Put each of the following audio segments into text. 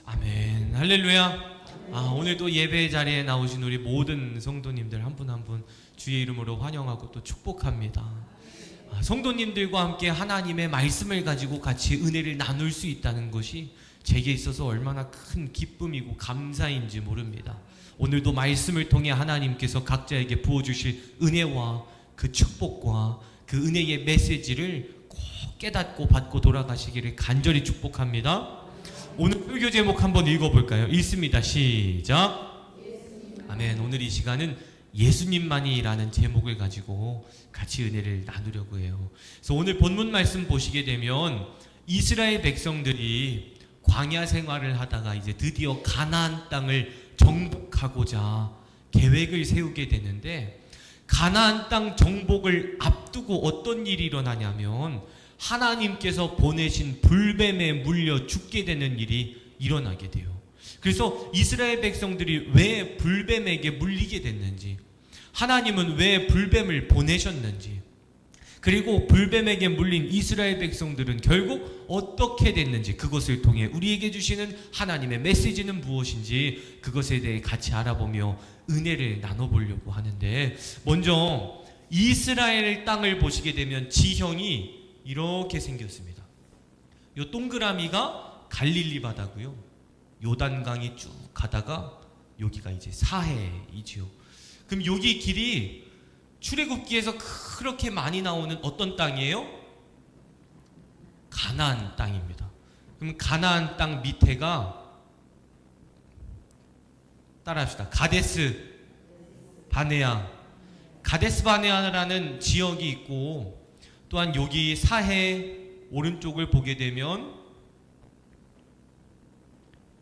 아멘. 할렐루야. 오늘도 예배 자리에 나오신 우리 모든 성도님들 한 분 한 분 주의 이름으로 환영하고 또 축복합니다. 성도님들과 함께 하나님의 말씀을 가지고 같이 은혜를 나눌 수 있다는 것이 제게 있어서 얼마나 큰 기쁨이고 감사인지 모릅니다. 오늘도 말씀을 통해 하나님께서 각자에게 부어주실 은혜와 그 축복과 그 은혜의 메시지를 꼭 깨닫고 받고 돌아가시기를 간절히 축복합니다. 오늘 설교 제목 한번 읽어볼까요? 읽습니다. 시작. 아멘. 오늘 이 시간은 예수님만이라는 제목을 가지고 같이 은혜를 나누려고 해요. 그래서 오늘 본문 말씀 보시게 되면 이스라엘 백성들이 광야 생활을 하다가 이제 드디어 가나안 땅을 정복하고자 계획을 세우게 되는데, 가나안 땅 정복을 앞두고 어떤 일이 일어나냐면 하나님께서 보내신 불뱀에 물려 죽게 되는 일이 일어나게 돼요. 그래서 이스라엘 백성들이 왜 불뱀에게 물리게 됐는지, 하나님은 왜 불뱀을 보내셨는지, 그리고 불뱀에게 물린 이스라엘 백성들은 결국 어떻게 됐는지, 그것을 통해 우리에게 주시는 하나님의 메시지는 무엇인지 그것에 대해 같이 알아보며 은혜를 나눠보려고 하는데, 먼저 이스라엘 땅을 보시게 되면 지형이 이렇게 생겼습니다. 요 동그라미가 갈릴리 바다고요. 요단강이 쭉 가다가 여기가 이제 사해이지요. 그럼 여기 길이 출애굽기에서 그렇게 많이 나오는 어떤 땅이에요? 가나안 땅입니다. 그럼 가나안 땅 밑에가, 따라합시다. 가데스 바네아. 가데스 바네아라는 지역이 있고, 또한 여기 사해 오른쪽을 보게 되면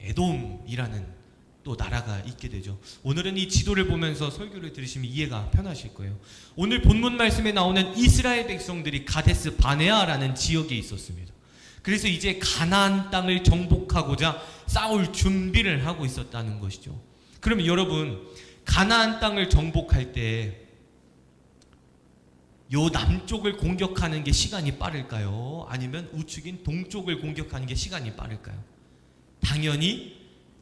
에돔이라는 또 나라가 있게 되죠. 오늘은 이 지도를 보면서 설교를 들으시면 이해가 편하실 거예요. 오늘 본문 말씀에 나오는 이스라엘 백성들이 가데스 바네아라는 지역에 있었습니다. 그래서 이제 가나안 땅을 정복하고자 싸울 준비를 하고 있었다는 것이죠. 그러면 여러분, 가나안 땅을 정복할 때 요 남쪽을 공격하는 게 시간이 빠를까요? 아니면 우측인 동쪽을 공격하는 게 시간이 빠를까요? 당연히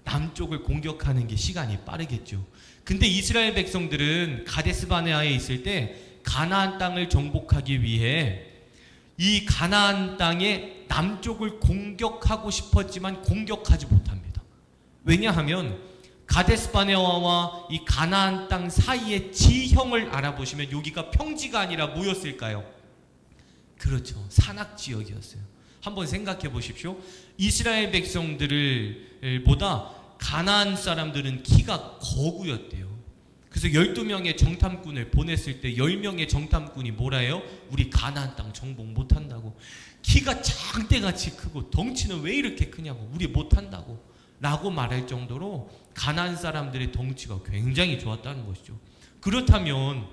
남쪽을 공격하는 게 시간이 빠르겠죠. 근데 이스라엘 백성들은 가데스 바네아에 있을 때 가나안 땅을 정복하기 위해 이 가나안 땅의 남쪽을 공격하고 싶었지만 공격하지 못합니다. 왜냐하면 가데스 바네아와 이 가나안 땅 사이의 지형을 알아보시면 여기가 평지가 아니라 뭐였을까요? 그렇죠. 산악 지역이었어요. 한번 생각해 보십시오. 이스라엘 백성들을 보다 가나안 사람들은 키가 거구였대요. 그래서 12명의 정탐꾼을 보냈을 때 10명의 정탐꾼이 뭐라 해요? 우리 가나안 땅 정복 못한다고. 키가 장대같이 크고 덩치는 왜 이렇게 크냐고, 우리 못한다고 라고 말할 정도로 가나안 사람들의 덩치가 굉장히 좋았다는 것이죠. 그렇다면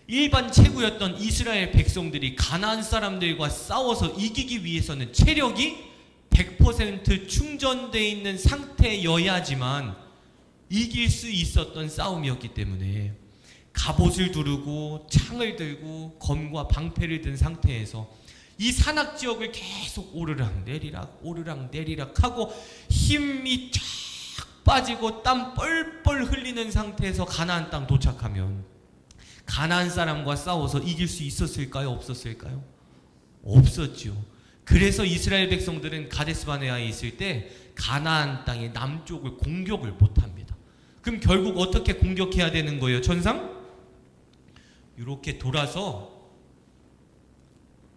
일반 체구였던 이스라엘 백성들이 가나안 사람들과 싸워서 이기기 위해서는 체력이 100% 충전되어 있는 상태여야지만 이길 수 있었던 싸움이었기 때문에 갑옷을 두르고 창을 들고 검과 방패를 든 상태에서 이 산악 지역을 계속 오르락 내리락 하고 힘이 쫙 빠지고 땀 뻘뻘 흘리는 상태에서 가나안 땅 도착하면 가나안 사람과 싸워서 이길 수 있었을까요? 없었을까요? 없었죠. 그래서 이스라엘 백성들은 가데스 바네아에 있을 때 가나안 땅의 남쪽을 공격을 못합니다. 그럼 결국 어떻게 공격해야 되는 거예요? 천상? 이렇게 돌아서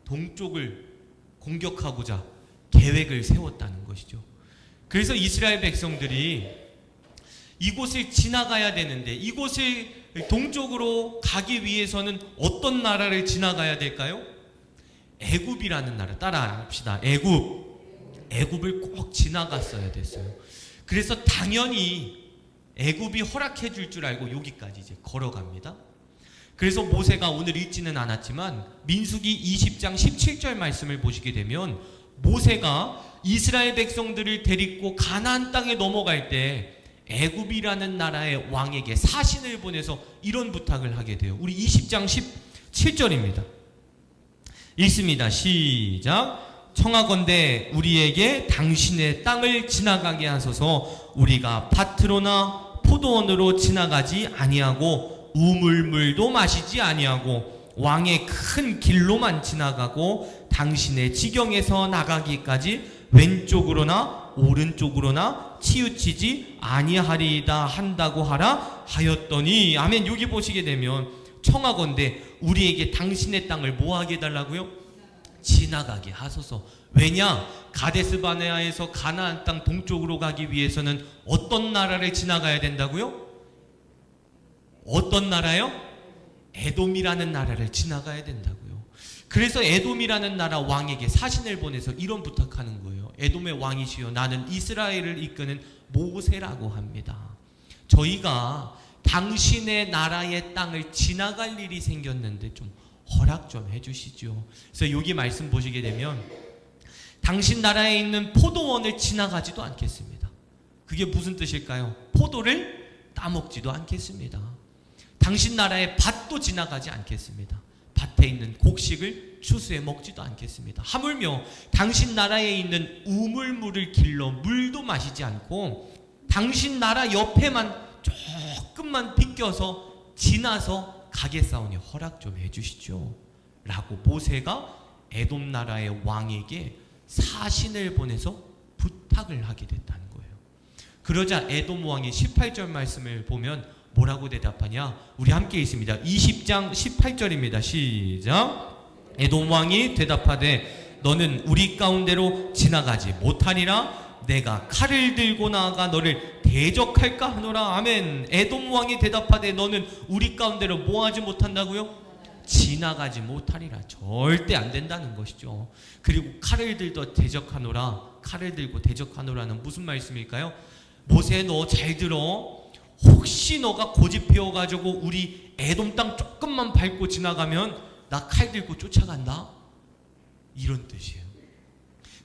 동쪽을 공격하고자 계획을 세웠다는 것이죠. 그래서 이스라엘 백성들이 이곳을 지나가야 되는데, 이곳을 동쪽으로 가기 위해서는 어떤 나라를 지나가야 될까요? 애굽이라는 나라. 따라합시다. 애굽을 꼭 지나갔어야 됐어요. 그래서 당연히 애굽이 허락해 줄 줄 알고 여기까지 이제 걸어갑니다. 그래서 모세가 오늘 읽지는 않았지만 민수기 20장 17절 말씀을 보시게 되면 모세가 이스라엘 백성들을 데리고 가나안 땅에 넘어갈 때 애굽이라는 나라의 왕에게 사신을 보내서 이런 부탁을 하게 돼요. 우리 20장 17절입니다. 읽습니다. 시작. 청하건대 우리에게 당신의 땅을 지나가게 하소서. 우리가 밭으로나 포도원으로 지나가지 아니하고 우물물도 마시지 아니하고 왕의 큰 길로만 지나가고 당신의 지경에서 나가기까지 왼쪽으로나 오른쪽으로나 치우치지 아니하리이다 한다고 하라 하였더니. 아멘. 여기 보시게 되면 청하건대 우리에게 당신의 땅을 뭐하게 해달라고요? 지나가게 하소서. 왜냐? 가데스바네아에서 가나안 땅 동쪽으로 가기 위해서는 어떤 나라를 지나가야 된다고요? 어떤 나라요? 에돔이라는 나라를 지나가야 된다고요. 그래서 에돔이라는 나라 왕에게 사신을 보내서 이런 부탁하는 거예요. 에돔의 왕이시여, 나는 이스라엘을 이끄는 모세라고 합니다. 저희가 당신의 나라의 땅을 지나갈 일이 생겼는데 좀 허락 좀 해주시죠. 그래서 여기 말씀 보시게 되면 당신 나라에 있는 포도원을 지나가지도 않겠습니다. 그게 무슨 뜻일까요? 포도를 따먹지도 않겠습니다. 당신 나라의 밭도 지나가지 않겠습니다. 밭에 있는 곡식을 추수해 먹지도 않겠습니다. 하물며 당신 나라에 있는 우물물을 길러 물도 마시지 않고 당신 나라 옆에만 조금만 비껴서 지나서 가겠사오니 허락 좀 해주시죠 라고 모세가 에돔 나라의 왕에게 사신을 보내서 부탁을 하게 됐다는 거예요. 그러자 에돔 왕이 18절 말씀을 보면 뭐라고 대답하냐? 우리 함께 있습니다. 20장 18절입니다. 시작. 에돔 왕이 대답하되 너는 우리 가운데로 지나가지 못하니라. 내가 칼을 들고 나아가 너를 대적할까 하노라. 아멘. 에돔 왕이 대답하되 너는 우리 가운데로 뭐하지 못한다고요? 지나가지 못하리라. 절대 안 된다는 것이죠. 그리고 칼을 들고 대적하노라. 칼을 들고 대적하노라는 무슨 말씀일까요? 모세, 너 잘 들어. 혹시 너가 고집 피워가지고 우리 에돔 땅 조금만 밟고 지나가면 나 칼 들고 쫓아간다, 이런 뜻이에요.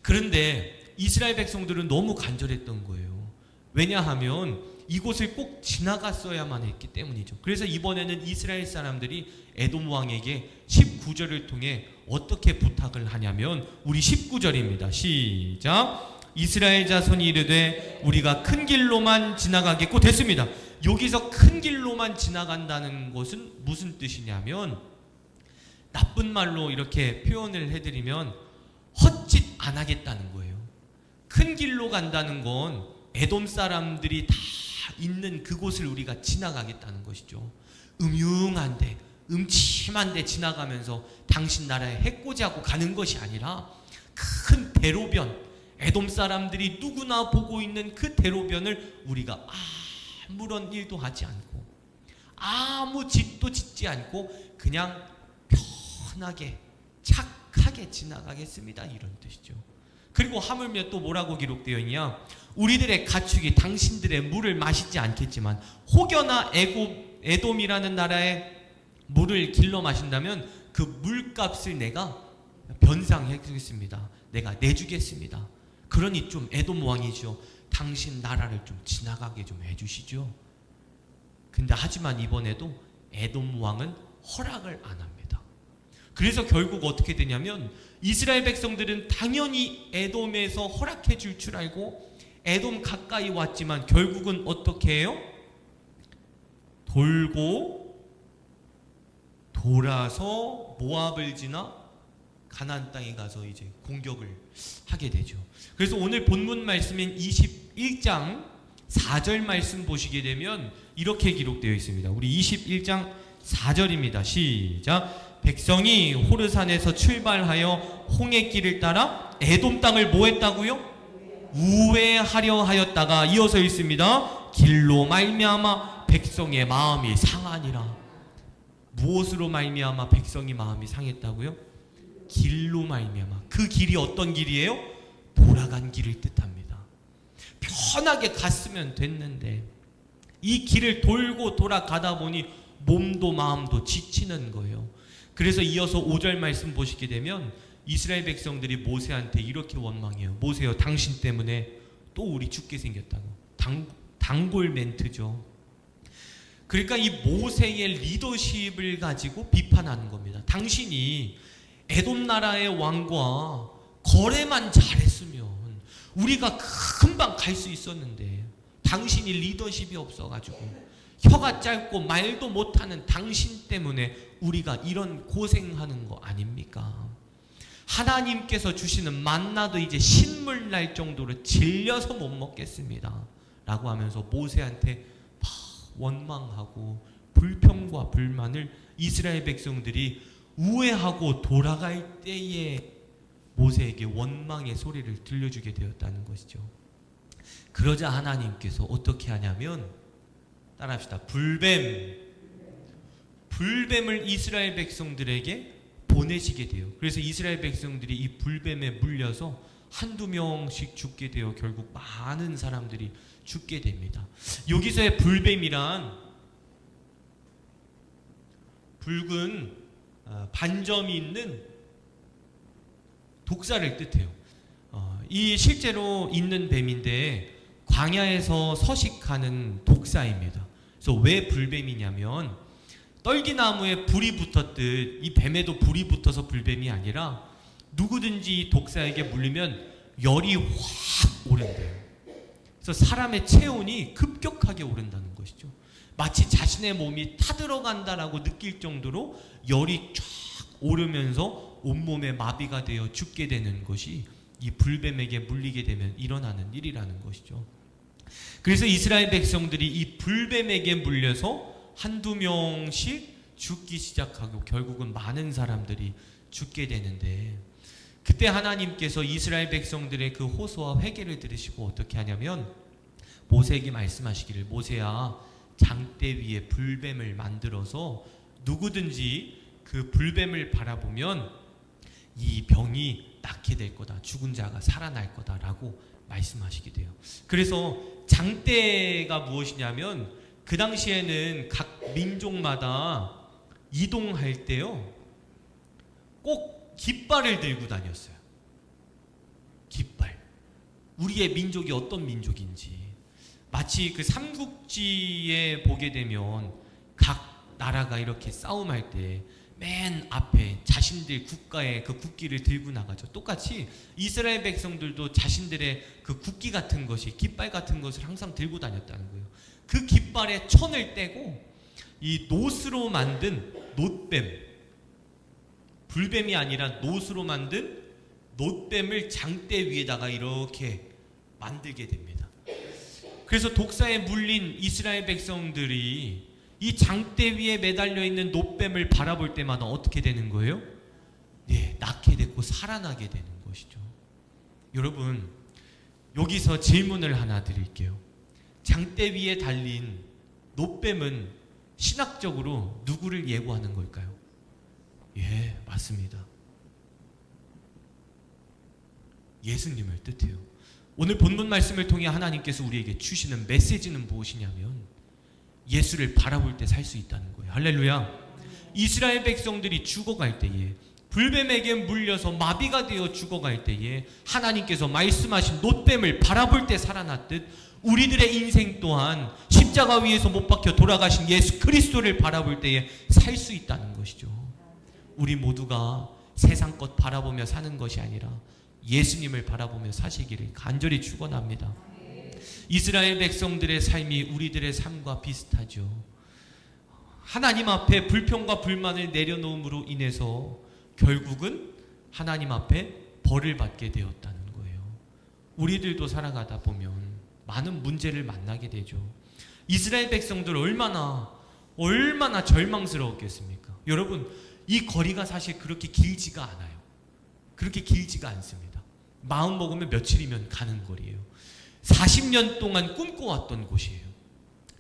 그런데 이스라엘 백성들은 너무 간절했던 거예요. 왜냐하면 이곳을 꼭 지나갔어야만 했기 때문이죠. 그래서 이번에는 이스라엘 사람들이 에돔 왕에게 19절을 통해 어떻게 부탁을 하냐면 우리 19절입니다. 시작. 이스라엘 자손이 이르되 우리가 큰 길로만 지나가겠고. 됐습니다. 여기서 큰 길로만 지나간다는 것은 무슨 뜻이냐면, 나쁜 말로 이렇게 표현을 해드리면 헛짓 안 하겠다는 거예요. 큰 길로 간다는 건 에돔 사람들이 다 있는 그곳을 우리가 지나가겠다는 것이죠. 음흉한데 음침한데 지나가면서 당신 나라에 해코지하고 가는 것이 아니라 큰 대로변, 에돔 사람들이 누구나 보고 있는 그 대로변을 우리가 아무런 일도 하지 않고 아무 짓도 짓지 않고 그냥 편하게 착하게 지나가겠습니다, 이런 뜻이죠. 그리고 하물며 또 뭐라고 기록되어 있냐? 우리들의 가축이 당신들의 물을 마시지 않겠지만 혹여나 에돔이라는 나라의 물을 길러 마신다면 그 물값을 내가 변상해 주겠습니다. 내가 내주겠습니다. 그러니 좀 에돔 왕이죠, 당신 나라를 좀 지나가게 좀 해주시죠. 근데 하지만 이번에도 에돔 왕은 허락을 안 합니다. 그래서 결국 어떻게 되냐면 이스라엘 백성들은 당연히 에돔에서 허락해 줄 줄 알고 에돔 가까이 왔지만 결국은 어떻게 해요? 돌아서 모압을 지나 가나안 땅에 가서 이제 공격을 하게 되죠. 그래서 오늘 본문 말씀인 21장 4절 말씀 보시게 되면 이렇게 기록되어 있습니다. 우리 21장 4절입니다. 시작. 백성이 호르산에서 출발하여 홍해길을 따라 에돔 땅을 뭐 했다고요? 우회하려 하였다가 이어서 있습니다. 길로 말미암아 백성의 마음이 상하니라. 무엇으로 말미암아 백성이 마음이 상했다고요? 길로 말미암아. 그 길이 어떤 길이에요? 돌아간 길을 뜻합니다. 편하게 갔으면 됐는데 이 길을 돌고 돌아가다 보니 몸도 마음도 지치는 거예요. 그래서 이어서 5절 말씀 보시게 되면 이스라엘 백성들이 모세한테 이렇게 원망해요. 모세여, 당신 때문에 또 우리 죽게 생겼다고. 단골 멘트죠. 그러니까 이 모세의 리더십을 가지고 비판하는 겁니다. 당신이 에돔 나라의 왕과 거래만 잘했으면 우리가 금방 갈 수 있었는데 당신이 리더십이 없어가지고 혀가 짧고 말도 못하는 당신 때문에 우리가 이런 고생하는 거 아닙니까? 하나님께서 주시는 만나도 이제 신물 날 정도로 질려서 못 먹겠습니다 라고 하면서 모세한테 원망하고 불평과 불만을 이스라엘 백성들이 우회하고 돌아갈 때에 모세에게 원망의 소리를 들려주게 되었다는 것이죠. 그러자 하나님께서 어떻게 하냐면, 따라합시다. 불뱀을 이스라엘 백성들에게 보내시게 돼요. 그래서 이스라엘 백성들이 이 불뱀에 물려서 한두 명씩 죽게 되어 결국 많은 사람들이 죽게 됩니다. 여기서의 불뱀이란 붉은 반점이 있는 독사를 뜻해요. 이 실제로 있는 뱀인데 광야에서 서식하는 독사입니다. 그래서 왜 불뱀이냐면 떨기나무에 불이 붙었듯 이 뱀에도 불이 붙어서 불뱀이 아니라 누구든지 이 독사에게 물리면 열이 확 오른대요. 그래서 사람의 체온이 급격하게 오른다는 것이죠. 마치 자신의 몸이 타들어간다라고 느낄 정도로 열이 쫙 오르면서 온몸에 마비가 되어 죽게 되는 것이 이 불뱀에게 물리게 되면 일어나는 일이라는 것이죠. 그래서 이스라엘 백성들이 이 불뱀에게 물려서 한두 명씩 죽기 시작하고 결국은 많은 사람들이 죽게 되는데, 그때 하나님께서 이스라엘 백성들의 그 호소와 회개를 들으시고 어떻게 하냐면 모세에게 말씀하시기를, 모세야, 장대 위에 불뱀을 만들어서 누구든지 그 불뱀을 바라보면 이 병이 낫게 될 거다, 죽은 자가 살아날 거다라고 말씀하시게 돼요. 그래서 장대가 무엇이냐면 그 당시에는 각 민족마다 이동할 때요 꼭 깃발을 들고 다녔어요. 깃발. 우리의 민족이 어떤 민족인지 마치 그 삼국지에 보게 되면 각 나라가 이렇게 싸움할 때 맨 앞에 자신들 국가의 그 국기를 들고 나가죠. 똑같이 이스라엘 백성들도 자신들의 그 국기 같은 것이, 깃발 같은 것을 항상 들고 다녔다는 거예요. 그 깃발에 천을 떼고 이 노스로 만든 놋뱀, 불뱀이 아니라 노스로 만든 놋뱀을 장대 위에다가 이렇게 만들게 됩니다. 그래서 독사에 물린 이스라엘 백성들이 이 장대 위에 매달려 있는 놋뱀을 바라볼 때마다 어떻게 되는 거예요? 네, 낫게 됐고 살아나게 되는 것이죠. 여러분, 여기서 질문을 하나 드릴게요. 장대 위에 달린 놋뱀은 신학적으로 누구를 예고하는 걸까요? 예, 맞습니다. 예수님을 뜻해요. 오늘 본문 말씀을 통해 하나님께서 우리에게 주시는 메시지는 무엇이냐면 예수를 바라볼 때 살 수 있다는 거예요. 할렐루야. 이스라엘 백성들이 죽어갈 때에, 불뱀에게 물려서 마비가 되어 죽어갈 때에 하나님께서 말씀하신 놋뱀을 바라볼 때 살아났듯 우리들의 인생 또한 십자가 위에서 못 박혀 돌아가신 예수 그리스도를 바라볼 때에 살 수 있다는 것이죠. 우리 모두가 세상 것 바라보며 사는 것이 아니라 예수님을 바라보며 사시기를 간절히 축원합니다. 이스라엘 백성들의 삶이 우리들의 삶과 비슷하죠. 하나님 앞에 불평과 불만을 내려놓음으로 인해서 결국은 하나님 앞에 벌을 받게 되었다는 거예요. 우리들도 살아가다 보면 많은 문제를 만나게 되죠. 이스라엘 백성들 얼마나 절망스러웠겠습니까? 여러분, 이 거리가 사실 그렇게 길지가 않아요. 그렇게 길지가 않습니다. 마음 먹으면 며칠이면 가는 거리예요. 40년 동안 꿈꿔왔던 곳이에요.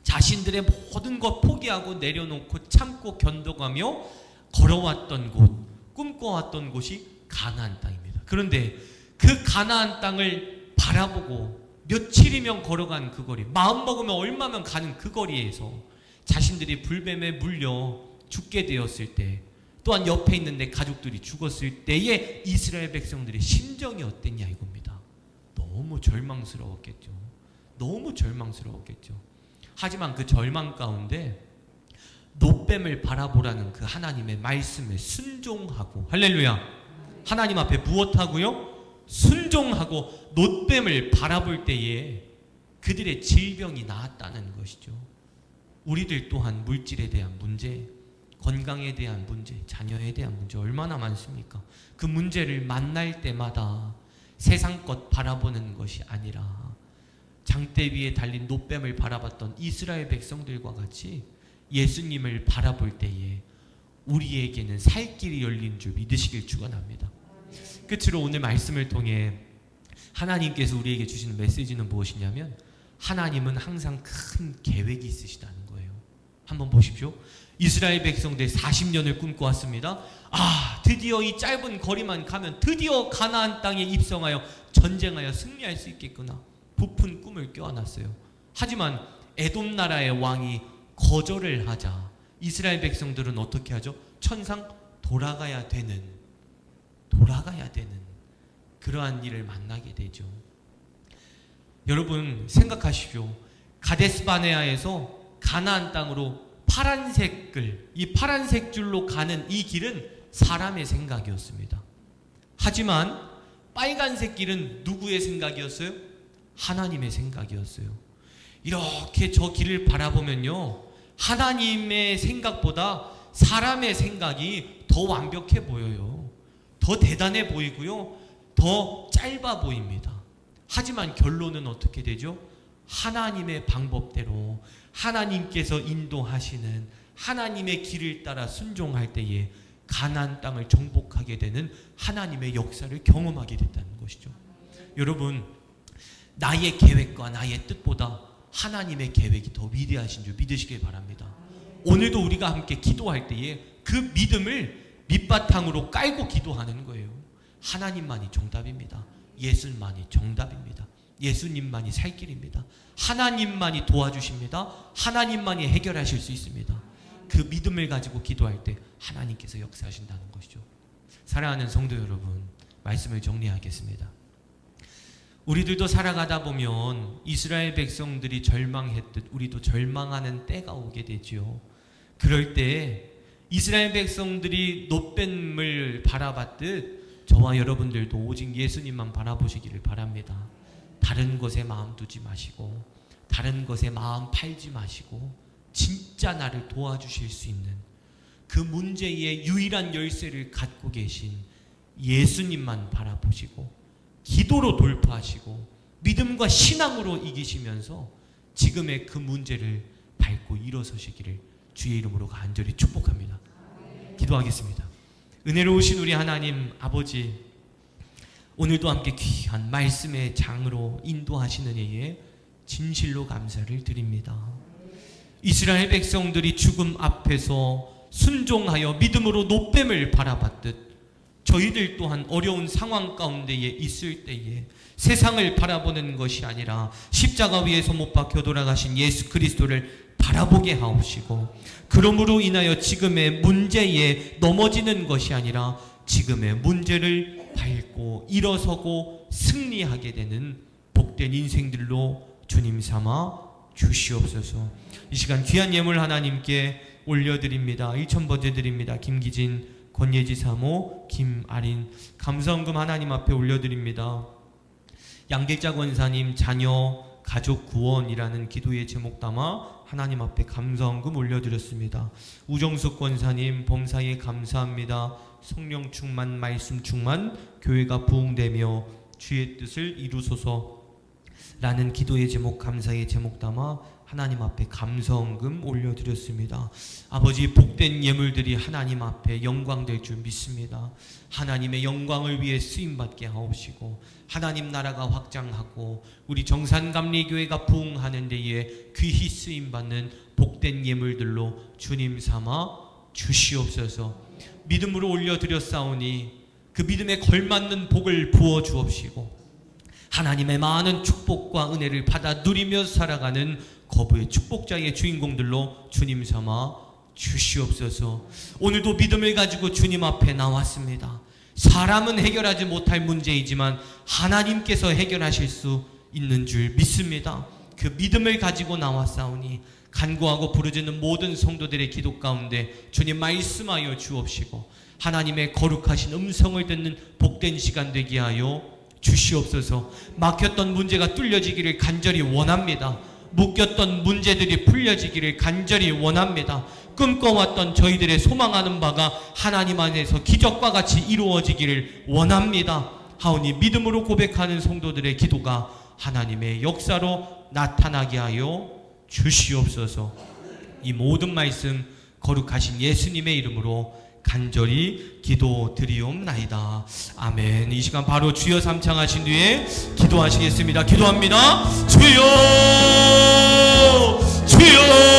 자신들의 모든 것 포기하고 내려놓고 참고 견뎌가며 걸어왔던 곳, 꿈꿔왔던 곳이 가나안 땅입니다. 그런데 그 가나안 땅을 바라보고 며칠이면 걸어간 그 거리, 마음 먹으면 얼마면 가는 그 거리에서 자신들이 불뱀에 물려 죽게 되었을 때, 또한 옆에 있는 내 가족들이 죽었을 때의 이스라엘 백성들의 심정이 어땠냐 이겁니다. 너무 절망스러웠겠죠. 너무 절망스러웠겠죠. 하지만 그 절망 가운데 놋뱀을 바라보라는 그 하나님의 말씀에 순종하고, 할렐루야, 하나님 앞에 무엇하고요? 순종하고 놋뱀을 바라볼 때에 그들의 질병이 나았다는 것이죠. 우리들 또한 물질에 대한 문제, 건강에 대한 문제, 자녀에 대한 문제 얼마나 많습니까? 그 문제를 만날 때마다 세상 것 바라보는 것이 아니라 장대 위에 달린 놋뱀을 바라봤던 이스라엘 백성들과 같이 예수님을 바라볼 때에 우리에게는 살 길이 열린 줄 믿으시길 축원합니다. 끝으로 오늘 말씀을 통해 하나님께서 우리에게 주시는 메시지는 무엇이냐면 하나님은 항상 큰 계획이 있으시다는 거예요. 한번 보십시오. 이스라엘 백성들 40년을 꿈꿔왔습니다. 드디어 이 짧은 거리만 가면 드디어 가나안 땅에 입성하여 전쟁하여 승리할 수 있겠구나. 부푼 꿈을 껴안았어요. 하지만 에돔 나라의 왕이 거절을 하자 이스라엘 백성들은 어떻게 하죠? 천상 돌아가야 되는 그러한 일을 만나게 되죠. 여러분 생각하십시오. 가데스 바네아에서 가나안 땅으로 이 파란색 줄로 가는 이 길은 사람의 생각이었습니다. 하지만 빨간색 길은 누구의 생각이었어요? 하나님의 생각이었어요. 이렇게 저 길을 바라보면요, 하나님의 생각보다 사람의 생각이 더 완벽해 보여요. 더 대단해 보이고요, 더 짧아 보입니다. 하지만 결론은 어떻게 되죠? 하나님의 방법대로 하나님께서 인도하시는 하나님의 길을 따라 순종할 때에 가나안 땅을 정복하게 되는 하나님의 역사를 경험하게 됐다는 것이죠. 여러분, 나의 계획과 나의 뜻보다 하나님의 계획이 더 위대하신 줄 믿으시길 바랍니다. 오늘도 우리가 함께 기도할 때에 그 믿음을 밑바탕으로 깔고 기도하는 거예요. 하나님만이 정답입니다. 예수님만이 정답입니다. 예수님만이 살 길입니다. 하나님만이 도와주십니다. 하나님만이 해결하실 수 있습니다. 그 믿음을 가지고 기도할 때 하나님께서 역사하신다는 것이죠. 사랑하는 성도 여러분, 말씀을 정리하겠습니다. 우리들도 살아가다 보면 이스라엘 백성들이 절망했듯 우리도 절망하는 때가 오게 되지요. 그럴 때 이스라엘 백성들이 놋뱀을 바라봤듯 저와 여러분들도 오직 예수님만 바라보시기를 바랍니다. 다른 것에 마음 두지 마시고 다른 것에 마음 팔지 마시고 진짜 나를 도와주실 수 있는 그 문제의 유일한 열쇠를 갖고 계신 예수님만 바라보시고 기도로 돌파하시고 믿음과 신앙으로 이기시면서 지금의 그 문제를 밟고 일어서시기를 주의 이름으로 간절히 축복합니다. 기도하겠습니다. 은혜로우신 우리 하나님 아버지, 오늘도 함께 귀한 말씀의 장으로 인도하시는 이에 진실로 감사를 드립니다. 이스라엘 백성들이 죽음 앞에서 순종하여 믿음으로 놋뱀을 바라봤듯 저희들 또한 어려운 상황 가운데에 있을 때에 세상을 바라보는 것이 아니라 십자가 위에서 못 박혀 돌아가신 예수 그리스도를 바라보게 하옵시고, 그러므로 인하여 지금의 문제에 넘어지는 것이 아니라 지금의 문제를 밟고 일어서고 승리하게 되는 복된 인생들로 주님 삼아 주시옵소서. 이 시간 귀한 예물 하나님께 올려드립니다. 1,000번째 드립니다. 김기진, 권예지 사모, 김아린 감사헌금 하나님 앞에 올려드립니다. 양길자 권사님 자녀 가족 구원이라는 기도의 제목 담아 하나님 앞에 감사헌금 올려드렸습니다. 우정숙 권사님 범사에 감사합니다. 성령 충만, 말씀 충만, 교회가 부흥되며 주의 뜻을 이루소서 라는 기도의 제목, 감사의 제목 담아 하나님 앞에 감사헌금 올려드렸습니다. 아버지, 복된 예물들이 하나님 앞에 영광될 줄 믿습니다. 하나님의 영광을 위해 쓰임받게 하옵시고 하나님 나라가 확장하고 우리 정산감리교회가 부흥하는 데에 귀히 쓰임받는 복된 예물들로 주님 삼아 주시옵소서. 믿음으로 올려드렸사오니 그 믿음에 걸맞는 복을 부어 주옵시고 하나님의 많은 축복과 은혜를 받아 누리며 살아가는 거부의 축복자의 주인공들로 주님 삼아 주시옵소서. 오늘도 믿음을 가지고 주님 앞에 나왔습니다. 사람은 해결하지 못할 문제이지만 하나님께서 해결하실 수 있는 줄 믿습니다. 그 믿음을 가지고 나왔사오니 간구하고 부르짖는 모든 성도들의 기도 가운데 주님 말씀하여 주옵시고 하나님의 거룩하신 음성을 듣는 복된 시간 되게 하여 주시옵소서. 막혔던 문제가 뚫려지기를 간절히 원합니다. 묶였던 문제들이 풀려지기를 간절히 원합니다. 꿈꿔왔던 저희들의 소망하는 바가 하나님 안에서 기적과 같이 이루어지기를 원합니다. 하오니 믿음으로 고백하는 성도들의 기도가 하나님의 역사로 나타나게 하여 주시옵소서. 이 모든 말씀 거룩하신 예수님의 이름으로 간절히 기도드리옵나이다. 아멘. 이 시간 바로 주여 삼창하신 뒤에 기도하시겠습니다. 기도합니다. 주여, 주여.